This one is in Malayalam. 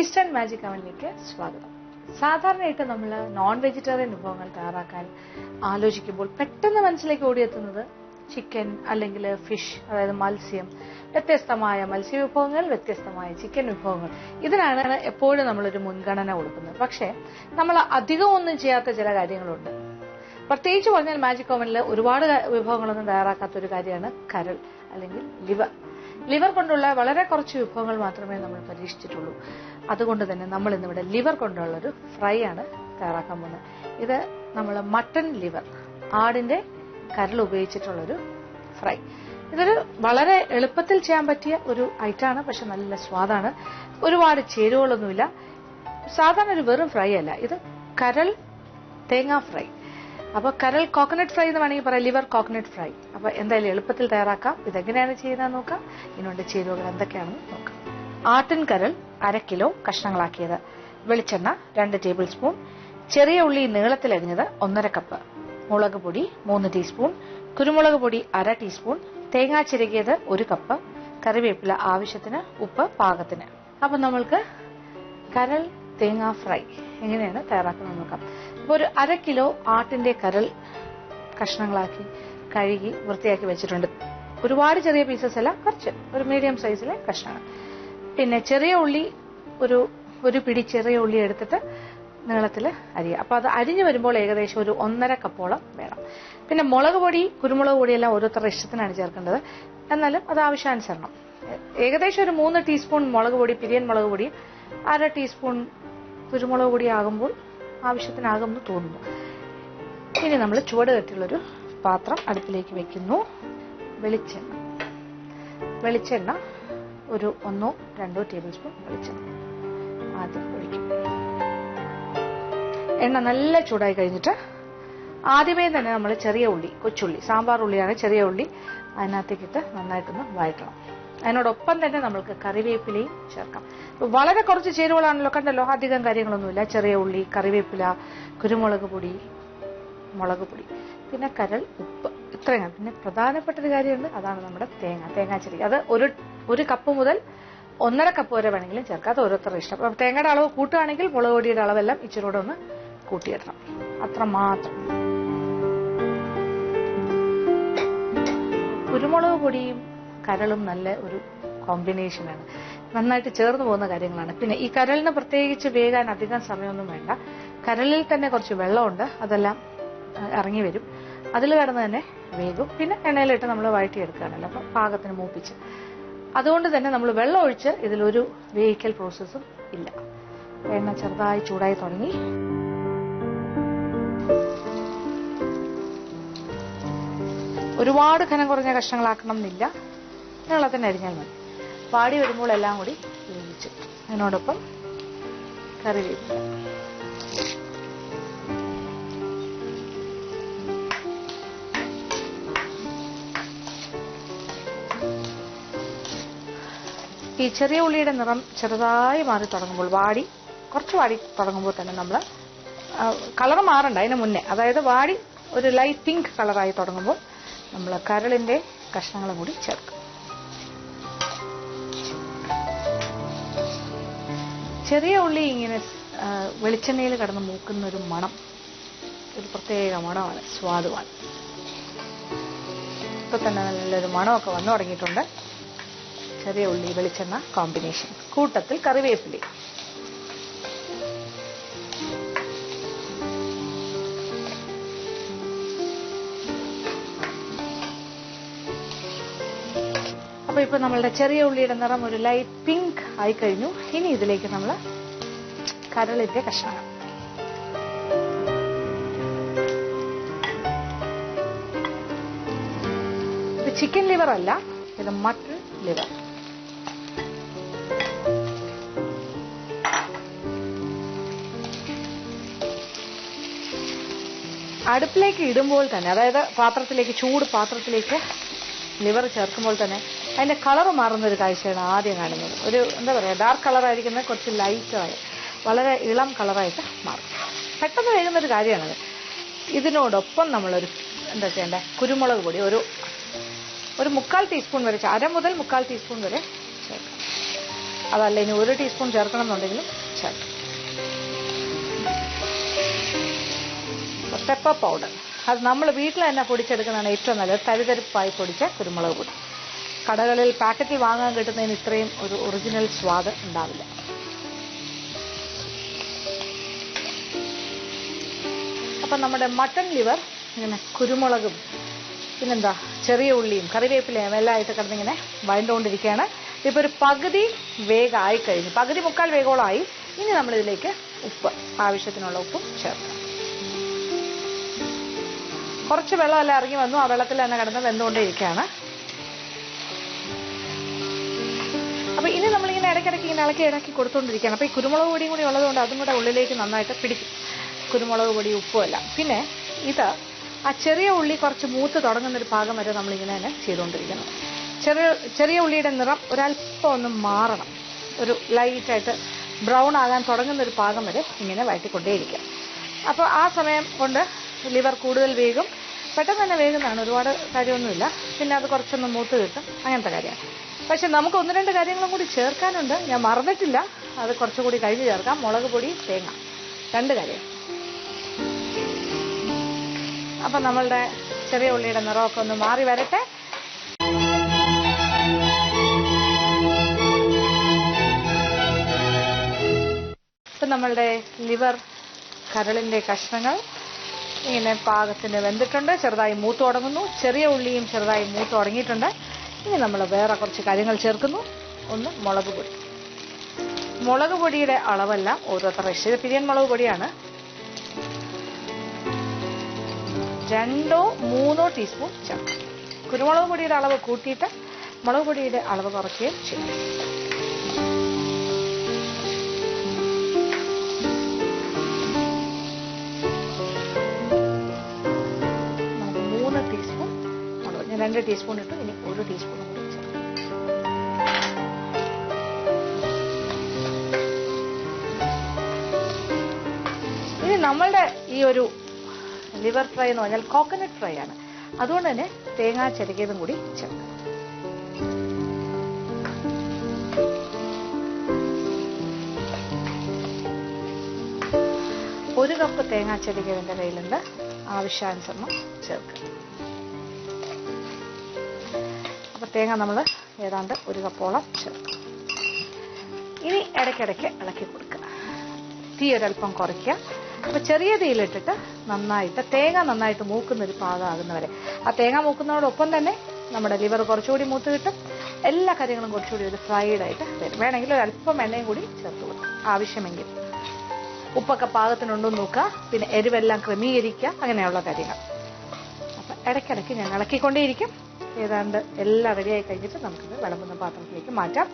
ഈസ്റ്റേൺ മാജിക് അവനിലേക്ക് സ്വാഗതം. സാധാരണയായിട്ട് നമ്മൾ നോൺ വെജിറ്റേറിയൻ വിഭവങ്ങൾ തയ്യാറാക്കാൻ ആലോചിക്കുമ്പോൾ പെട്ടെന്ന് മനസ്സിലേക്ക് ഓടിയെത്തുന്നത് ചിക്കൻ അല്ലെങ്കിൽ ഫിഷ്, അതായത് മത്സ്യം, വ്യത്യസ്തമായ മത്സ്യ വിഭവങ്ങൾ, വ്യത്യസ്തമായ ചിക്കൻ വിഭവങ്ങൾ, ഇതിനാണ് എപ്പോഴും നമ്മളൊരു മുൻഗണന കൊടുക്കുന്നത്. പക്ഷേ നമ്മൾ അധികം ഒന്നും ചെയ്യാത്ത ചില കാര്യങ്ങളുണ്ട്. പ്രത്യേകിച്ച് പറഞ്ഞാൽ മാജിക് ഓവനിൽ ഒരുപാട് വിഭവങ്ങളൊന്നും തയ്യാറാക്കാത്ത ഒരു കാര്യമാണ് കരൾ അല്ലെങ്കിൽ ലിവർ. ലിവർ കൊണ്ടുള്ള വളരെ കുറച്ച് വിഭവങ്ങൾ മാത്രമേ നമ്മൾ പരീക്ഷിച്ചിട്ടുള്ളൂ. അതുകൊണ്ട് തന്നെ നമ്മൾ ഇന്നിവിടെ ലിവർ കൊണ്ടുള്ളൊരു ഫ്രൈ ആണ് തയ്യാറാക്കാൻ പോകുന്നത്. ഇത് നമ്മൾ മട്ടൺ ലിവർ, ആടിന്റെ കരൾ ഉപയോഗിച്ചിട്ടുള്ളൊരു ഫ്രൈ. ഇതൊരു വളരെ എളുപ്പത്തിൽ ചെയ്യാൻ പറ്റിയ ഒരു ഐറ്റമാണ്. പക്ഷെ നല്ല സ്വാദാണ്. ഒരുപാട് ചേരുവകളൊന്നുമില്ല. സാധാരണ ഒരു വെറും ഫ്രൈ അല്ല, ഇത് കരൾ തേങ്ങ ഫ്രൈ. അപ്പൊ കരൾ കോക്കനട്ട് ഫ്രൈ എന്ന് വേണമെങ്കിൽ പറയാം, ലിവർ കോക്കനട്ട് ഫ്രൈ. അപ്പൊ എന്തായാലും എളുപ്പത്തിൽ തയ്യാറാക്കാം. ഇതെങ്ങനെയാണ് ചെയ്യുന്നത് നോക്കാം. ഇതിനുണ്ട് ചേരുവകൾ എന്തൊക്കെയാണെന്ന് നോക്കാം. ആട്ടിൻ കരൾ 1/2 കിലോ കഷ്ണങ്ങളാക്കിയത്, വെളിച്ചെണ്ണ 2 ടേബിൾ സ്പൂൺ, ചെറിയ ഉള്ളി നീളത്തിലരിഞ്ഞത് 1/2 കപ്പ്, മുളക് പൊടി 3 ടീസ്പൂൺ, കുരുമുളക് പൊടി 1/2 ടീസ്പൂൺ, തേങ്ങ ചിരകിയത് 1 കപ്പ്, കറിവേപ്പില ആവശ്യത്തിന്, ഉപ്പ് പാകത്തിന്. അപ്പൊ നമ്മൾക്ക് കരൾ തേങ്ങ ഫ്രൈ എങ്ങനെയാണ് തയ്യാറാക്കുന്നത് നോക്കാം. അപ്പോൾ ഒരു 1/2 കിലോ ആട്ടിന്റെ കരൾ കഷ്ണങ്ങളാക്കി കഴുകി വൃത്തിയാക്കി വെച്ചിട്ടുണ്ട്. ഒരുപാട് ചെറിയ പീസസ് അല്ല, കുറച്ച് ഒരു മീഡിയം സൈസിലെ കഷ്ണങ്ങൾ. പിന്നെ ചെറിയ ഉള്ളി ഒരു പിടി ചെറിയ ഉള്ളി എടുത്തിട്ട് നീളത്തിൽ അരിയുക. അപ്പൊ അത് അരിഞ്ഞു വരുമ്പോൾ ഏകദേശം ഒരു 1/2 കപ്പോളം വേണം. പിന്നെ മുളക് പൊടി, കുരുമുളക് പൊടിയെല്ലാം ഓരോരുത്തരുടെ ഇഷ്ടത്തിനാണ് ചേർക്കേണ്ടത്. എന്നാലും അത് ആവശ്യാനുസരണം. ഏകദേശം ഒരു 3 ടീസ്പൂൺ മുളക് പൊടി, പിരിയൻ മുളക് പൊടി, 1/2 ടീസ്പൂൺ കുരുമുളക് പൊടി ആകുമ്പോൾ ആവശ്യത്തിനാകുമെന്ന് തോന്നുന്നു. ഇനി നമ്മൾ ചുവട് കെട്ടിയുള്ളൊരു പാത്രം അടുപ്പിലേക്ക് വെക്കുന്നു. വെളിച്ചെണ്ണ ഒരു 1-2 ടേബിൾ സ്പൂൺ വെളിച്ചെണ്ണ ആദ്യം ഒഴിക്കും. എണ്ണ നല്ല ചൂടായി കഴിഞ്ഞിട്ട് ആദ്യമേ തന്നെ നമ്മൾ ചെറിയ ഉള്ളി, കൊച്ചുള്ളി, സാമ്പാർ ഉള്ളിയാണ് ചെറിയ ഉള്ളി, അതിനകത്തേക്കിട്ട് നന്നായിട്ടൊന്ന് വഴറ്റണം. അതിനോടൊപ്പം തന്നെ നമ്മൾക്ക് കറിവേപ്പിലയും ചേർക്കാം. വളരെ കുറച്ച് ചേരുവകളാണല്ലോ, കണ്ടല്ലോ, അധികം കാര്യങ്ങളൊന്നുമില്ല. ചെറിയ ഉള്ളി, കറിവേപ്പില, കുരുമുളക് പൊടി, മുളക് പൊടി, പിന്നെ കരൾ, ഉപ്പ്, ഇത്രയും. പിന്നെ പ്രധാനപ്പെട്ട ഒരു കാര്യമുണ്ട്, അതാണ് നമ്മുടെ തേങ്ങ ചിരകി. അത് ഒരു കപ്പ് മുതൽ 1/2 കപ്പ് വരെ വേണമെങ്കിലും ചേർക്കാം. അത് ഓരോരുത്തരുടെ ഇഷ്ടം. അപ്പൊ തേങ്ങയുടെ അളവ് കൂട്ടുകയാണെങ്കിൽ മുളക് പൊടിയുടെ അളവെല്ലാം ഇച്ചിരി കൂടെ ഒന്ന് കൂട്ടിയിടണം. അത്ര മാത്രം. കുരുമുളക് പൊടിയും കരളും നല്ല ഒരു കോമ്പിനേഷനാണ്. നന്നായിട്ട് ചേർന്ന് പോകുന്ന കാര്യങ്ങളാണ്. പിന്നെ ഈ കരളിന് പ്രത്യേകിച്ച് വേകാൻ അധികം സമയമൊന്നും വേണ്ട. കരളിൽ തന്നെ കുറച്ച് വെള്ളമുണ്ട്, അതെല്ലാം ഇറങ്ങി വരും. അതിൽ കിടന്ന് തന്നെ വേഗം. പിന്നെ എണ്ണയിലിട്ട് നമ്മൾ വഴറ്റിയെടുക്കുകയാണല്ലോ, അപ്പൊ പാകത്തിന് മൂപ്പിച്ച്. അതുകൊണ്ട് തന്നെ നമ്മൾ വെള്ളം ഒഴിച്ച് ഇതിലൊരു വേവിക്കൽ പ്രോസസ്സും ഇല്ല. എണ്ണ ചെറുതായി ചൂടായി തുടങ്ങി. ഒരുപാട് ഘനം കുറഞ്ഞ കഷ്ണങ്ങളാക്കണം എന്നില്ല, നീളത്തിന് അരിഞ്ഞാൽ മതി. പാടി വരുമ്പോൾ എല്ലാം കൂടി വേവിച്ച് അതിനോടൊപ്പം കറിവേപ്പില, ഈ ചെറിയ ഉള്ളിയുടെ നിറം ചെറുതായി മാറി തുടങ്ങുമ്പോൾ, കുറച്ച് വാടി തുടങ്ങുമ്പോൾ തന്നെ നമ്മൾ കളർ മാറണ്ട, അതിന് മുന്നേ, അതായത് വാടി ഒരു ലൈറ്റ് പിങ്ക് കളറായി തുടങ്ങുമ്പോൾ നമ്മൾ കരളിന്റെ കഷ്ണങ്ങളും കൂടി ചേർക്കും. ചെറിയ ഉള്ളി ഇങ്ങനെ വെളിച്ചെണ്ണയിൽ കിടന്ന് മൂക്കുന്ന ഒരു മണം, ഒരു പ്രത്യേക മണമാണ്, സ്വാദുമാണ്. ഇപ്പൊ തന്നെ നല്ലൊരു മണമൊക്കെ വന്നു തുടങ്ങിയിട്ടുണ്ട്. ചെറിയ ഉള്ളി വെളിച്ചെണ്ണ കോമ്പിനേഷൻ, കൂട്ടത്തിൽ കറിവേപ്പില. അപ്പൊ ഇപ്പൊ നമ്മളുടെ ചെറിയ ഉള്ളിയുടെ നിറം ഒരു ലൈറ്റ് പിങ്ക് ആയി കഴിഞ്ഞു. ഇനി ഇതിലേക്ക് നമ്മൾ കരളിന്റെ കഷ്ണങ്ങൾ, ഇത് ചിക്കൻ ലിവർ അല്ല, ഇത് മട്ടൺ ലിവർ. അടുപ്പിലേക്ക് ഇടുമ്പോൾ തന്നെ, അതായത് ചൂട് പാത്രത്തിലേക്ക് ലിവർ ചേർക്കുമ്പോൾ തന്നെ അതിന്റെ കളർ മാറുന്ന ഒരു കാഴ്ചയാണ് ആദ്യം കാണുന്നത്. ഒരു എന്താ പറയുക, ഡാർക്ക് കളറായിരിക്കുന്നത് കുറച്ച് ലൈറ്റായി വളരെ ഇളം കളറായിട്ട് മാറും. പെട്ടെന്ന് വേകുന്നൊരു കാര്യമാണത്. ഇതിനോടൊപ്പം നമ്മളൊരു എന്താ ചെയ്യേണ്ട, കുരുമുളക് പൊടി ഒരു 1/4 ടീസ്പൂൺ വരെ, 1/2 മുതൽ 1/4 ടീസ്പൂൺ വരെ ചേർക്കാം. അതല്ല ഇനി 1 ടീസ്പൂൺ ചേർക്കണം എന്നുണ്ടെങ്കിലും ചേർക്കാം. പെപ്പർ പൗഡർ അത് നമ്മൾ വീട്ടിൽ തന്നെ പൊടിച്ചെടുക്കുന്നതാണ് ഏറ്റവും നല്ലത്. തരിതരിപ്പായി പൊടിച്ച കുരുമുളക് പൊടി. കടകളിൽ പാക്കറ്റിൽ വാങ്ങാൻ കിട്ടുന്നതിന് ഇത്രയും ഒരു ഒറിജിനൽ സ്വാദ് ഉണ്ടാവില്ല. അപ്പം നമ്മുടെ മട്ടൺ ലിവർ ഇങ്ങനെ കുരുമുളകും പിന്നെന്താ ചെറിയ ഉള്ളിയും കറിവേപ്പിലയും എല്ലാം ആയിട്ട് കിടന്നിങ്ങനെ വഴണ്ടുകൊണ്ടിരിക്കുകയാണ്. ഇപ്പോൾ ഒരു പകുതി വേഗമായി കഴിഞ്ഞു, പകുതി മുക്കാൽ വേഗോളമായി. ഇനി നമ്മളിതിലേക്ക് ഉപ്പ്, ആവശ്യത്തിനുള്ള ഉപ്പും ചേർക്കാം. കുറച്ച് വെള്ളമെല്ലാം ഇറങ്ങി വന്നു, ആ വെള്ളത്തിൽ തന്നെ കിടന്ന് വെന്തുകൊണ്ടേയിരിക്കുകയാണ്. അപ്പോൾ ഇനി നമ്മളിങ്ങനെ ഇടയ്ക്കിടയ്ക്ക് ഇങ്ങനെ ഇളക്കി കൊടുത്തുകൊണ്ടിരിക്കുകയാണ്. അപ്പോൾ ഈ കുരുമുളക് പൊടിയും കൂടി ഉള്ളതുകൊണ്ട് അതും കൂടെ ഉള്ളിലേക്ക് നന്നായിട്ട് പിടിക്കും, കുരുമുളക് പൊടി ഉപ്പും എല്ലാം. പിന്നെ ഇത് ആ ചെറിയ ഉള്ളി കുറച്ച് മൂത്ത് തുടങ്ങുന്നൊരു ഭാഗം വരെ നമ്മളിങ്ങനെ തന്നെ ചെയ്തുകൊണ്ടിരിക്കണം. ചെറിയ ഉള്ളിയുടെ നിറം ഒരല്പം ഒന്ന് മാറണം, ഒരു ലൈറ്റായിട്ട് ബ്രൗൺ ആകാൻ തുടങ്ങുന്നൊരു ഭാഗം വരെ ഇങ്ങനെ വഴറ്റിക്കൊണ്ടേയിരിക്കുക. അപ്പോൾ ആ സമയം കൊണ്ട് ലിവർ കൂടുതൽ വേഗം, പെട്ടെന്ന് തന്നെ വേഗുന്നതാണ്, ഒരുപാട് കാര്യമൊന്നുമില്ല. പിന്നെ അത് കുറച്ചൊന്ന് മൂത്ത് കിട്ടും, അങ്ങനത്തെ കാര്യമാണ്. പക്ഷെ നമുക്ക് 1-2 കാര്യങ്ങളും കൂടി ചേർക്കാനുണ്ട്, ഞാൻ മറന്നിട്ടില്ല, അത് കുറച്ചുകൂടി കഴിഞ്ഞ് ചേർക്കാം. മുളക് പൊടി, തേങ്ങ, 2 കാര്യം. അപ്പം നമ്മളുടെ ചെറിയ ഉള്ളിയുടെ നിറമൊക്കെ ഒന്ന് മാറി വരട്ടെ. ഇപ്പം നമ്മളുടെ ലിവർ കരളിൻ്റെ കഷ്ണങ്ങൾ ഇങ്ങനെ പാകത്തിന് വെന്തിട്ടുണ്ട്, ചെറുതായി മൂത്ത് തുടങ്ങുന്നു. ചെറിയ ഉള്ളിയും ചെറുതായി മൂത്ത് തുടങ്ങിയിട്ടുണ്ട്. ഇനി നമ്മൾ വേറെ കുറച്ച് കാര്യങ്ങൾ ചേർക്കുന്നു. ഒന്ന് മുളക് പൊടി. മുളക് പൊടിയുടെ അളവെല്ലാം ഓരോരുത്തരുടെ ഇഷ്ടം. പിരിയൻ മുളക് പൊടിയാണ്. 2-3 ടീസ്പൂൺ ചേർക്കാം. കുരുമുളക് പൊടിയുടെ അളവ് കൂട്ടിയിട്ട് മുളക് പൊടിയുടെ അളവ് കുറയ്ക്കുകയും ചെയ്യും. നമുക്ക് 3 ടീസ്പൂൺ മുളക്, ഞാൻ 2 ടീസ്പൂൺ ഇട്ടു, ഇനി 1 ടീസ്പൂൺ കൂടി ചേർക്കാം. ഇനി നമ്മളുടെ ഈ ഒരു ലിവർ ഫ്രൈ എന്ന് പറഞ്ഞാൽ കോക്കനട്ട് ഫ്രൈ ആണ്, അതുകൊണ്ട് തന്നെ തേങ്ങാ ചിരകിയതും കൂടി ചേർക്കാം. 1 കപ്പ് തേങ്ങാ ചിരകിയതിൻ്റെ കയ്യിലുണ്ട്, ആവശ്യാനുസരണം ചേർക്കുക. അപ്പോൾ തേങ്ങ നമ്മൾ ഏതാണ്ട് 1 കപ്പോളം ചേർക്കും. ഇനി ഇടയ്ക്കിടയ്ക്ക് ഇളക്കി കൊടുക്കുക, തീ ഒരല്പം കുറയ്ക്കുക. അപ്പോൾ ചെറിയ തീയിലിട്ടിട്ട് നന്നായിട്ട് തേങ്ങ നന്നായിട്ട് മൂക്കുന്നൊരു പാകമാകുന്നവരെ. ആ തേങ്ങ മൂക്കുന്നതോടൊപ്പം തന്നെ നമ്മുടെ ലിവർ കുറച്ചുകൂടി മൂത്ത് കിട്ടും, എല്ലാ കാര്യങ്ങളും കുറച്ചുകൂടി ഒരു ഫ്രൈഡ് ആയിട്ട് വരും. വേണമെങ്കിൽ ഒരല്പം എണ്ണയും കൂടി ചേർത്ത് കൊടുക്കും ആവശ്യമെങ്കിൽ. ഉപ്പൊക്കെ പാകത്തിനുണ്ടോ എന്ന് നോക്കുക, പിന്നെ എരിവെല്ലാം ക്രമീകരിക്കുക, അങ്ങനെയുള്ള കാര്യങ്ങൾ. അപ്പം ഇടയ്ക്കിടയ്ക്ക് ഞാൻ ഇളക്കിക്കൊണ്ടേയിരിക്കും. ഏതാണ്ട് എല്ലാം റെഡിയായി കഴിഞ്ഞിട്ട് നമുക്കിത് വിളമ്പുന്ന പാത്രത്തിലേക്ക് മാറ്റാം.